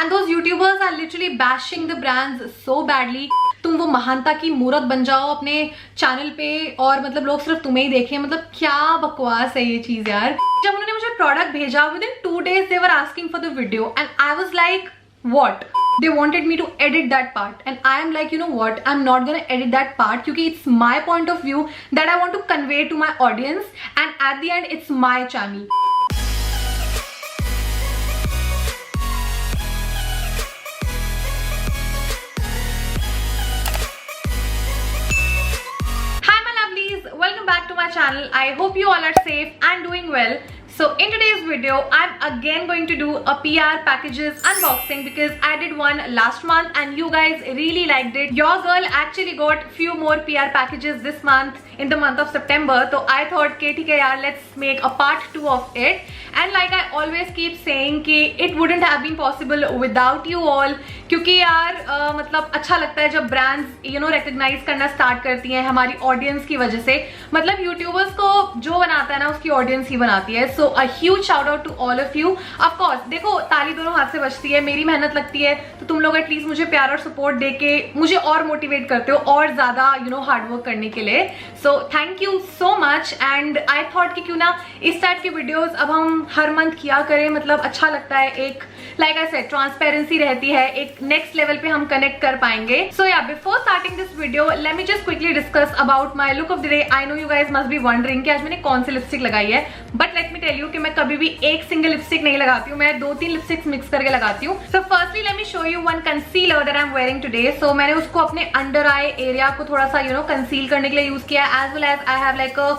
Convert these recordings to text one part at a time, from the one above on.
and those YouTubers are literally bashing the brands so badly. तुम वो महानता की मूरत बन जाओ अपने चैनल पे और मतलब लोग सिर्फ तुम्हें ही देखें, मतलब क्या बकवास है ये चीज यार। जब उन्होंने मुझे प्रोडक्ट भेजा within 2 days they were asking for the video and I was like what? They wanted me to edit that part and I am like, you know what, I'm not gonna edit that part क्योंकि it's my point of view that I want to convey to my audience and at the end it's my channel. Welcome back to my channel. I hope you all are safe and doing well. So in today's video, I'm again going to do a PR packages unboxing because I did one last month and you guys really liked it. Your girl actually got few more PR packages this month in the month of September. So I thought, okay, let's make a part 2 of it. And like I always keep saying कि it wouldn't have been possible without you all. क्योंकि यार मतलब अच्छा लगता है जब brands you know recognize करना start करती हैं हमारी audience की वजह से. मतलब YouTubers को जो बनाता है ना उसकी audience ही बनाती है. So a huge shout out to all of you. Of course, देखो ताली दोनों हाथ से बजती है, मेरी मेहनत लगती है तो तुम लोग एटलीस्ट मुझे प्यार और सपोर्ट देके मुझे और मोटिवेट करते हो और ज्यादा you know हार्ड वर्क करने के लिए. So thank you so much and I thought कि क्यों ना इस टाइप की वीडियोस अब हम हर मंथ किया करें, मतलब अच्छा लगता है. एक like I said ट्रांसपेरेंसी रहती है, एक नेक्स्ट लेवल पे हम कनेक्ट कर पाएंगे. So yeah, before starting this video, let me just quickly discuss about my look of the day. I know you guys must be wondering कि आज मैंने कौन सी लिपस्टिक लगाई है, but let me tell you कि मैं कभी भी एक सिंगल लिपस्टिक नहीं लगाती हूँ, मैं 2-3 लिपस्टिक्स मिक्स करके लगाती हूँ. So firstly let me show you one concealer that I'm wearing today. So मैंने उसको अपने अंडर आई एरिया को थोड़ा सा you know कंसील करने के लिए यूज किया, as well as I have like a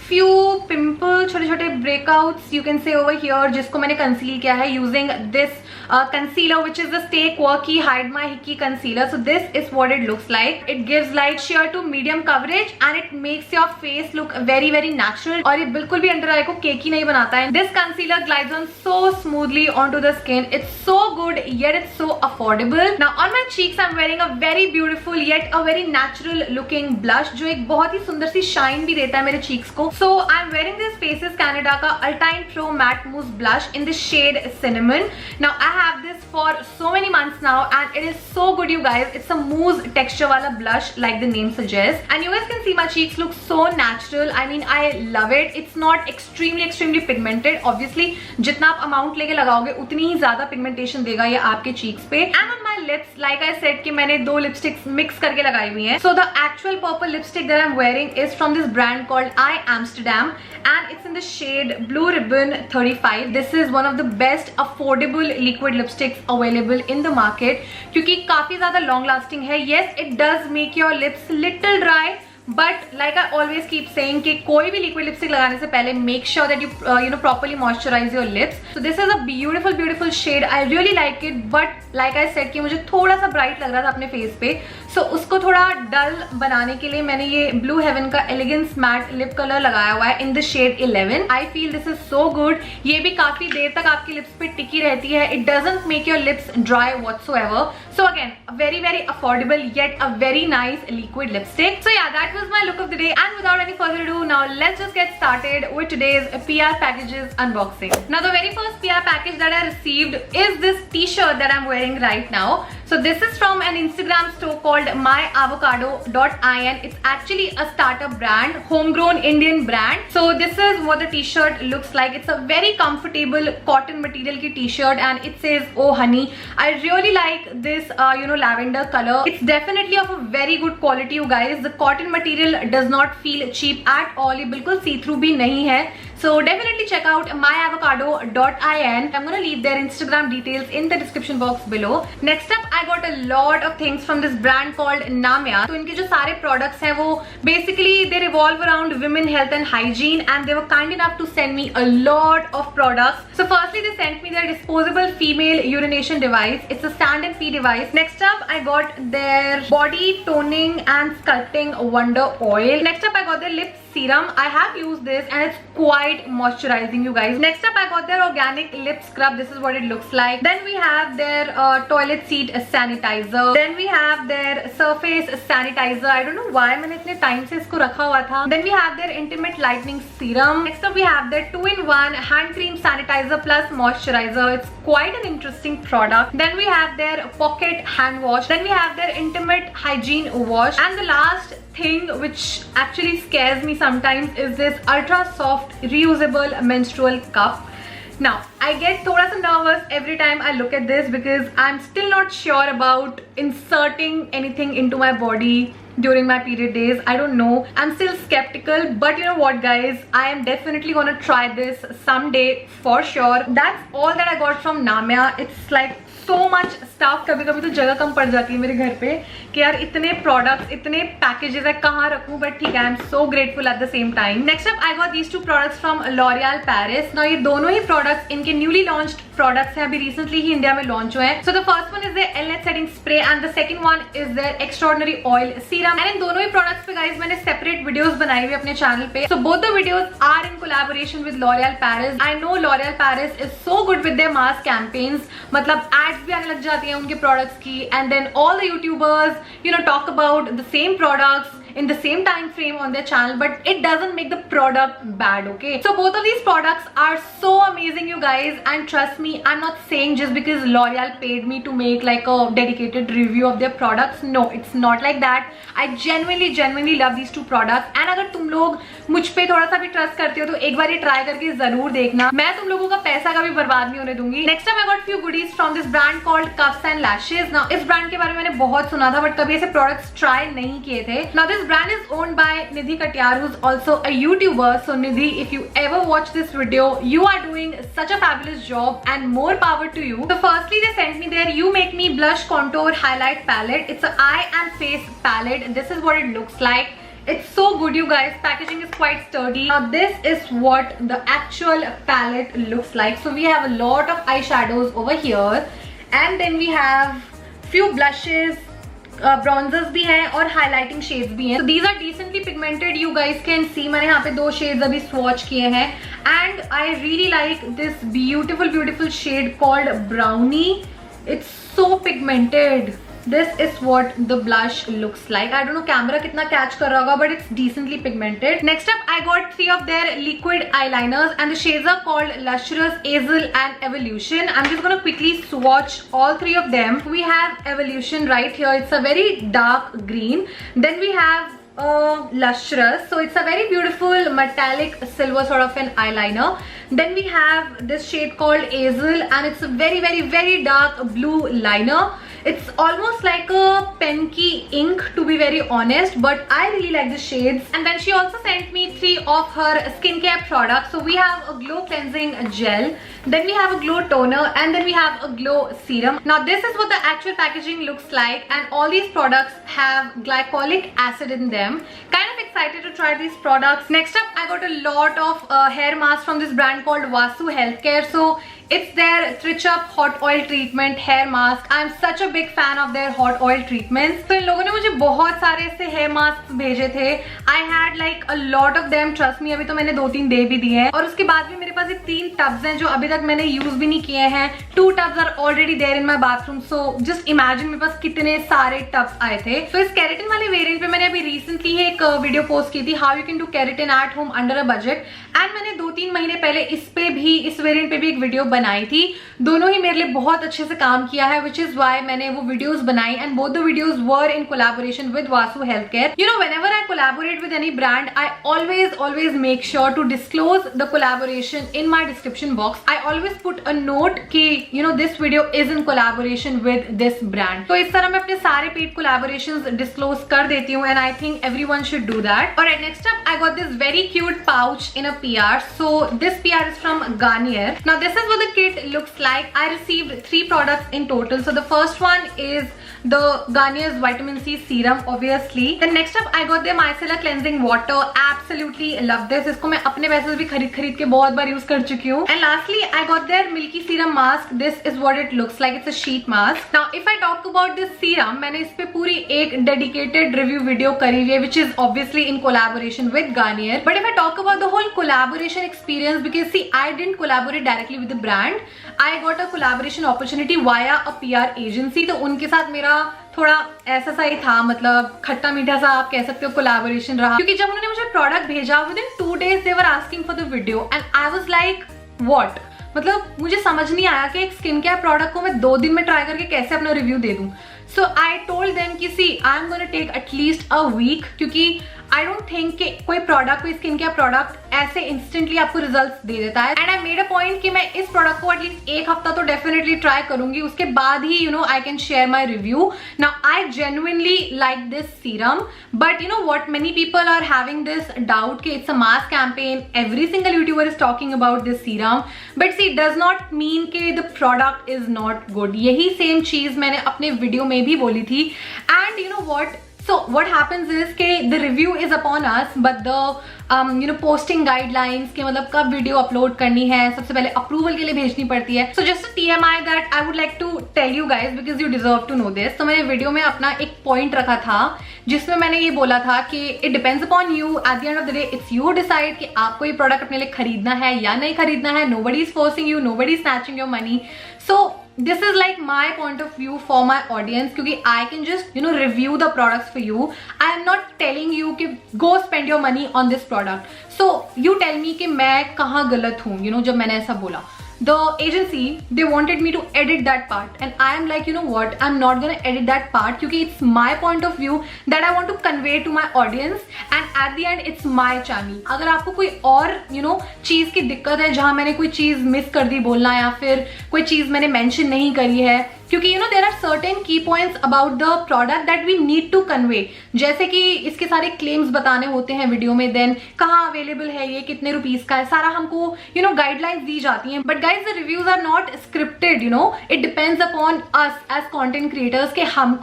few pimple, छोटे छोटे breakouts you can say over here, जिसको मैंने कंसील किया है using this concealer which is the Stay Quirky Hide My Hickey concealer. So this is what it looks like. It gives light sheer to medium coverage and it makes your face look very very natural और ये बिल्कुल भी under आई को केकी नहीं बनाता है. This concealer glides on so smoothly onto the skin. It's so good yet it's so affordable. Now on my cheeks I'm wearing a very beautiful yet a very natural looking blush जो एक बहुत ही सुंदर सी shine भी देता है मेरे cheeks को. So I'm wearing this Faces Canada का Ultime Pro Matte Mousse blush in the shade Cinnamon. Now I have this for so many months now and it is so good you guys. It's a mousse texture wala blush like the name suggests and you guys can see my cheeks look so natural. I mean I love it. It's not extremely pigmented. Obviously जितना आप amount लेके लगाओगे उतनी ही ज्यादा pigmentation देगा ये आपके cheeks पे. And on my lips like I said कि मैंने 2 lipsticks mix करके लगाई हुई हैं. So the actual purple lipstick that I'm wearing is from this brand called Amsterdam and it's in the shade Blue Ribbon 35. This is one of the best affordable liquid lipsticks available in the market क्योंकि काफी ज्यादा long lasting है. Yes, it does make your lips little dry but like I always keep saying कि कोई भी liquid lipstick लगाने से पहले make sure that you you know properly moisturize your lips. So this is a beautiful shade. I really like it but like I said कि मुझे थोड़ा सा bright लग रहा था अपने face पे, so उसको थोड़ा dull बनाने के लिए मैंने ये Blue Heaven का Elegance Matte Lip Color लगाया हुआ है in the shade 11. I feel this is so good. ये भी काफी देर तक आपकी lips पे टिकी रहती है. It doesn't make your lips dry whatsoever. So again, a very affordable yet a very nice liquid lipstick. So yeah, that was my look of the day and without any further ado, now let's just get started with today's PR packages unboxing. Now the very first PR package that I received is this t-shirt that I'm wearing right now. So this is from an Instagram store called myavocado.in. It's actually a startup brand, homegrown Indian brand. So this is what the t-shirt looks like. It's a very comfortable cotton material ki t-shirt and it says oh honey. I really like this you know lavender color. It's definitely of a very good quality you guys. The cotton material does not feel cheap at all. ये बिल्कुल see through भी नहीं है. So definitely check out myavocado.in. I'm gonna leave their Instagram details in the description box below. Next up, I got a lot of things from this brand called Namya. तो इनके जो सारे products हैं वो basically they revolve around women health and hygiene and they were kind enough to send me a lot of products. So firstly they sent me their disposable female urination device. It's a stand and pee device. Next up I got their body toning and sculpting wonder oil. Next up I got their lip serum. I have used this and it's quite moisturizing, you guys. Next up, I got their organic lip scrub. This is what it looks like. Then we have their toilet seat sanitizer. Then we have their surface sanitizer. I don't know why मैंने इतने time से इसको रखा हुआ था. Then we have their intimate lightening serum. Next up, we have their 2-in-1 hand cream sanitizer plus moisturizer. It's quite an interesting product. Then we have their pocket hand wash. Then we have their intimate hygiene wash. And the last thing which actually scares me sometimes is this ultra soft reusable menstrual cup. Now I get thoda sa nervous every time I look at this because I'm still not sure about inserting anything into my body during my period days. I don't know, I'm still skeptical, but you know what guys, I am definitely gonna try this someday for sure. That's all that I got from Namya. It's like so much stuff. कभी कभी तो जगह कम पड़ जाती है मेरे घर पे कि यार इतने products, इतने packages है, कहाँ रखूँ, but ठीक है, I'm so grateful at the same time. Next up, I got these two products from L'Oreal Paris. Now ये दोनों ही products इनके newly launched products हैं, अभी recently ही इंडिया में launch हुए हैं. So the first one is their L-Net setting spray and the second one is their extraordinary oil serum. And इन दोनों ही products पे guys मैंने separate videos बनाई हुई अपने channel पे. So both the videos are in collaboration with L'Oreal Paris. I know L'Oreal Paris is so good with their mass campaigns. मतलब ads भी आने लग जाती हैं उनके products की, and then all the YouTubers, you know, talk about the same products in the same time frame on their channel, but it doesn't make the product bad, okay? So both of these products are so amazing, you guys, and trust me, I'm not saying just because L'Oreal paid me to make like a dedicated review of their products. No, it's not like that. I genuinely love these two products, and अगर तुम लोग मुझ पे थोड़ा सा भी trust करते हो तो एक बार ये ट्राई करके जरूर देखना. मैं तुम लोगों का पैसा कभी बर्बाद नहीं होने दूंगी. Next time I got few goodies from this brand called Cuffs and Lashes. Now इस ब्रांड के बारे में मैंने बहुत सुना था, बट कभी ऐसे प्रोडक्ट्स ट्राई नहीं किए थे. Now this brand is owned by Nidhi Katyar, who's also a YouTuber. So Nidhi, if you ever watch this video, you are doing such a fabulous job and more power to you. So firstly, they sent me their You Make Me Blush Contour Highlight Palette. It's an eye and face palette. This is what it looks like. It's so good, you guys. Packaging is quite sturdy. Now this is what the actual palette looks like. So we have a lot of eyeshadows over here, and then we have few blushes, bronzers भी हैं और highlighting shades भी हैं. So these are decently pigmented. You guys can see मैंने यहाँ पे 2 shades अभी swatch किए हैं, and I really like this beautiful shade called Brownie. It's so pigmented. This is what the blush looks like. I don't know camera कितना catch कर रहा होगा, but it's decently pigmented. Next up, I got 3 of their liquid eyeliners, and the shades are called Lustrous, Hazel, and Evolution. I'm just gonna quickly swatch all 3 of them. We have Evolution right here. It's a very dark green. Then we have Lustrous, so it's a very beautiful metallic silver sort of an eyeliner. Then we have this shade called Hazel, and it's a very dark blue liner. It's almost like a penky ink, to be very honest, but I really like the shades. And then she also sent me 3 of her skincare products. So we have a glow cleansing gel, then we have a glow toner, and then we have a glow serum. Now this is what the actual packaging looks like, and all these products have glycolic acid in them. Kind of excited to try these products. Next up, I got a lot of hair masks from this brand called Vasu Healthcare. So it's their Trichup hot oil treatment hair mask. I'm such a big fan of their hot oil treatments. तो इन लोगों ने मुझे बहुत सारे ऐसे hair masks भेजे थे. I had like a lot of them. Trust me, अभी तो मैंने 2-3 दे भी दिए हैं. और उसके बाद भी मेरे पास ये 3 tubs हैं जो अभी तक मैंने use भी नहीं किए हैं. 2 tubs are already there in my bathroom. So just imagine मेरे पास कितने सारे tubs आए थे. तो इस keratin वाले variant पे मैंने अभी recently ही एक वीडियो पोस्ट की थी, how you can do keratin at home under a budget. And मैंने 2-3 महीने पहले इस पे भी, इस वेरिएंट पे भी एक वीडियो बनाई थी. दोनों ही मेरे लिए बहुत अच्छे से काम किया है, which is why मैंने वो वीडियोस बनाई, and both the videos were in collaboration with Vasu Healthcare. You know, whenever I collaborate with any brand, I always make sure to disclose the collaboration in my description box. I always put a note कि you know this video is in collaboration with this brand. तो इस तरह मैं अपने सारे paid collaborations disclose कर देती हूँ, and I think everyone should do that. Alright, next up, I got this very cute pouch in a PR. So this PR is from Garnier. Now this is what the kit looks like. I received 3 products in total. So the first one is the Garnier's vitamin C serum, obviously. Then next up, I got their micellar cleansing water. Absolutely love this. इसको मैं अपने पैसे से भी खरीद के बहुत बार use कर चुकी हूँ. And lastly, I got their Milky serum mask. This is what it looks like. It's a sheet mask. Now if I talk about this serum, मैंने इस पे पूरी एक dedicated review video करी हुई है, which is obviously in collaboration with Garnier. But if I talk about the whole collaboration experience, because see, I didn't collaborate directly with the brand. I got a collaboration opportunity via a PR agency. तो उनके साथ मेरा थोड़ा ऐसा सा ही था, मतलब खट्टा मीठा सा आप कह सकते हो कोलैबोरेशन रहा, क्योंकि जब उन्होंने मुझे प्रोडक्ट भेजा with in 2 days they were asking for the video and I was like what, मतलब मुझे समझ नहीं आया कि एक स्किन केयर प्रोडक्ट को मैं 2 दिन में ट्राई करके कैसे अपना रिव्यू दे दूं. सो आई टोल्ड देम कि see I'm gonna take at least a week, क्योंकि आई डोंट थिंक कि कोई प्रोडक्ट, कोई स्किन केयर प्रोडक्ट ऐसे इंस्टेंटली आपको रिजल्ट्स दे देता है. And I made a point कि मैं इस प्रोडक्ट को एटलीस्ट 1 हफ्ता तो डेफिनेटली ट्राई करूंगी, उसके बाद ही you know I can share my review. Now I genuinely like this serum, but you know what, many people are having this doubt कि it's a mass campaign, every single YouTuber is talking about this serum, but see does not mean कि the product is not good. यही same चीज मैंने अपने video में भी बोली थी. And you know what, so what happens is कि the review is upon us, but the you know posting guidelines कि मतलब कब वीडियो अपलोड करनी है, सबसे पहले अप्रूवल के लिए भेजनी पड़ती है. So just a TMI that I would like to tell you guys because you deserve to know this. तो मैंने वीडियो में अपना एक पॉइंट रखा था जिसमें मैंने ये बोला था कि it depends upon you, at the end of the day it's you decide कि आपको ये प्रोडक्ट अपने लिए खरीदना है या नहीं खरीदना है. Nobody is forcing you, nobody is snatching your money. So this is like my point of view for my audience, क्योंकि I can just you know review the products for you. I am not telling you कि go spend your money on this product. So you tell me कि मैं कहाँ गलत हूँ, you know, जब मैंने ऐसा बोला. The agency, they wanted me to edit that part and I am like, you know what, I'm not gonna edit that part क्योंकि it's my point of view that I want to convey to my audience and at the end it's my channel. अगर आपको कोई और you know चीज की दिक्कत है जहाँ मैंने कोई चीज मिस कर दी बोलना या फिर कोई चीज मैंने मेंशन नहीं करी है, क्योंकि you know there are certain key points about the product that we need to convey, जैसे कि इसके सारे claims बताने होते हैं वीडियो में, देन कहाँ अवेलेबल है ये, कितने रुपीस का है, सारा हमको you know गाइडलाइंस दी जाती हैं. But guys the reviews are not scripted, you know it depends upon us as content creators कि हम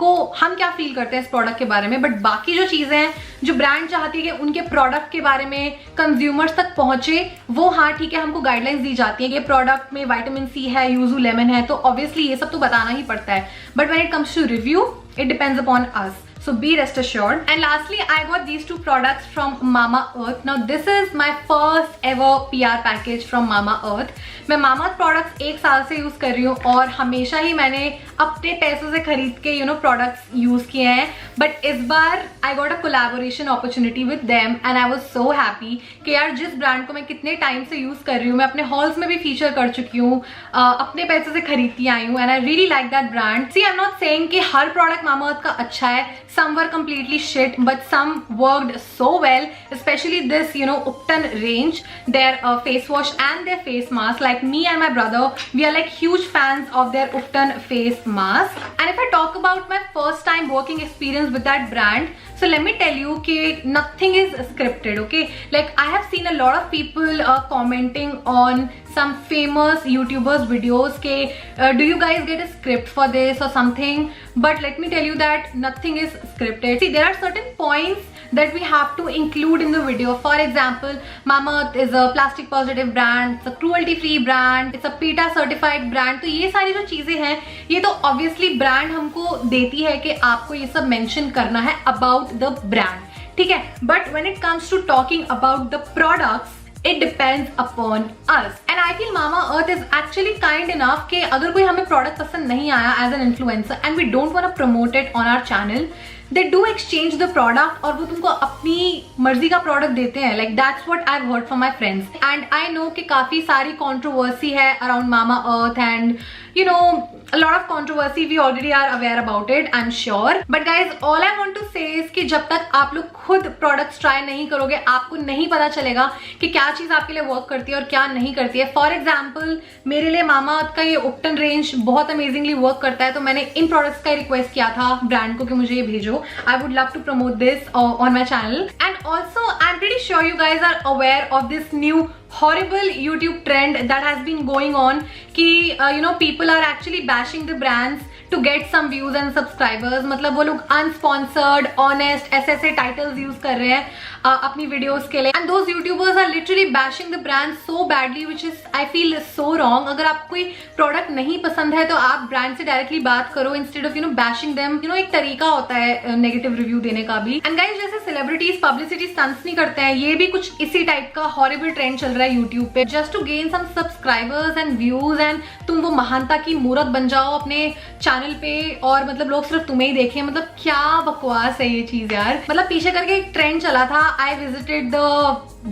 क्या फील करते हैं इस प्रोडक्ट के बारे में. बट बाकी जो चीजें हैं जो ब्रांड चाहती है कि उनके प्रोडक्ट के बारे में कंज्यूमर्स तक पहुंचे, वो हाँ ठीक है हमको गाइडलाइंस दी जाती है कि प्रोडक्ट में विटामिन सी है, यूजू लेमन है, तो ऑब्वियसली ये सब तो बताना ही पड़ता है. But when it comes to review it depends upon us, so be rest assured. And lastly I got these 2 products from Mamaearth. Now this is my first ever PR package from Mamaearth. मैं Mamaearth products 1 साल से use कर रही हूँ और हमेशा ही मैंने अपने पैसों से खरीद के you know products यूज किए हैं. बट इस बार I got a collaboration opportunity with them and I was so happy कि यार जिस ब्रांड को मैं कितने टाइम से यूज कर रही हूँ, मैं अपने हॉल्स में भी फीचर कर चुकी हूँ, अपने पैसों से खरीदती आई हूँ, and I really like that brand. See, I'm not saying कि हर प्रोडक्ट Mamaearth का अच्छा है, some were completely shit but some worked so well, especially this you know Upton range, their face wash and their face mask. Like me and my brother, we are like huge fans of their Upton face mask. And if I talk about my first time working experience with that brand, so let me tell you कि nothing is scripted, okay? Like I have seen a lot of people commenting on some famous YouTubers videos के do you guys get a script for this or something, but let me tell you that nothing is scripted. See, there are certain points that we have to include in the video. For example, Mamaearth is a plastic positive brand, it's a cruelty free brand, it's a PETA certified brand. तो ये सारी जो चीजें हैं ये तो obviously brand हमको देती है कि आपको ये सब mention करना है about the brand, ठीक है. But when it comes to talking about the products, it depends upon us. And I feel Mamaearth is actually kind enough कि अगर कोई हमें product पसंद नहीं आया as an influencer and we don't want to promote it on our channel, they do exchange the product और वो तुमको अपनी मर्जी का प्रोडक्ट देते हैं. Like that's what I've heard from my friends. And I know कि काफी सारी controversy है around Mamaearth and you know a lot of controversy, we already are aware about it, I'm sure. But guys, all I want to say is कि जब तक आप लोग खुद products try नहीं करोगे, आपको नहीं पता चलेगा कि क्या चीज आपके लिए work करती है और क्या नहीं करती है. For example, मेरे लिए Mamaearth का ये Upton range बहुत amazingly work करता है, तो मैंने इन products का रिक्वेस्ट किया था ब्रांड को कि मुझे ये भेजो. I would love to promote this on my channel. And also I'm pretty sure you guys are aware of this new horrible YouTube trend that has been going on कि you know people are actually bashing the brands to get some views and subscribers. मतलब वो लोग unsponsored, honest ऐसे titles use कर रहे हैं अपनी videos के लिए. And those YouTubers are literally bashing the brands so badly, which is I feel is so wrong. अगर आपको कोई product नहीं पसंद है तो आप brand से directly बात करो instead of bashing them. एक तरीका होता है negative review देने का भी. And guys, जैसे celebrities publicity stunts नहीं करते हैं, ये भी कुछ इसी टाइप का horrible trend चल रहा है YouTube पे. Just to gain some subscribers and views and तुम वो महानता की मूरत बन जाओ अपने चैनल पे और मतलब लोग सिर्फ तुम्हें ही देखें. मतलब क्या बकवास है ये चीज यार. मतलब पीछे करके एक ट्रेंड चला था, I visited the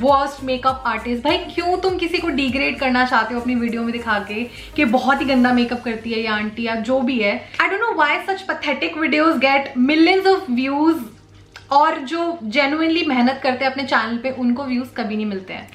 worst makeup artist. भाई क्यों तुम किसी को डिग्रेड करना चाहते हो अपनी वीडियो में दिखा के कि बहुत ही गंदा मेकअप करती है ये आंटी या जो भी है. I don't know why such pathetic videos get millions of views और जो जेन्युइनली मेहनत करते हैं अपने चैनल पे उनको व्यूज कभी नहीं मिलते हैं.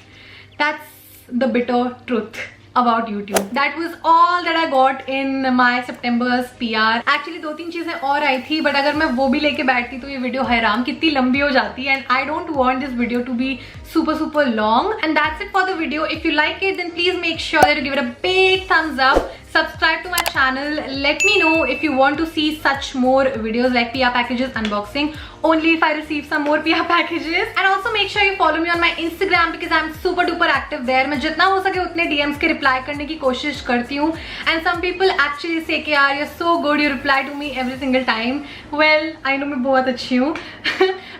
That's the bitter truth about YouTube. That was all that I got in my September's PR. Actually 2-3 चीजें और आई थी, बट अगर मैं वो भी लेके बैठती तो ये वीडियो हैराम कितनी लंबी हो जाती है. And I don't want this video to be super long. And that's it for the video. If you like it, then please make sure that you give it a big thumbs up. Subscribe to my channel. Let me know if you want to see such more videos like PR packages unboxing. Only if I receive some more PR packages. And also make sure you follow me on my Instagram because I'm super duper active there. मैं जितना हो सके उतने DMs के reply करने की कोशिश करती हूँ. And some people actually say कि यार you're so good, you reply to me every single time. Well, I know मैं बहुत अच्छी हूँ.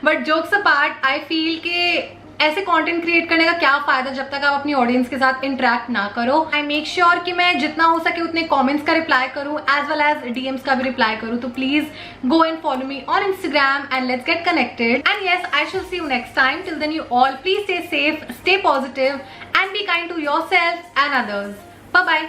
But jokes apart, I feel कि ऐसे कंटेंट क्रिएट करने का क्या फायदा जब तक आप अपनी ऑडियंस के साथ इंटरेक्ट ना करो. आई मेक श्योर कि मैं जितना हो सके उतने कमेंट्स का रिप्लाई करूं एज वेल एज डीएम्स का भी रिप्लाई करूं. तो please go and follow me on Instagram and let's get connected. And yes, I shall see you next time. Till then you all please stay safe, stay positive and be kind to yourself and others. Bye bye.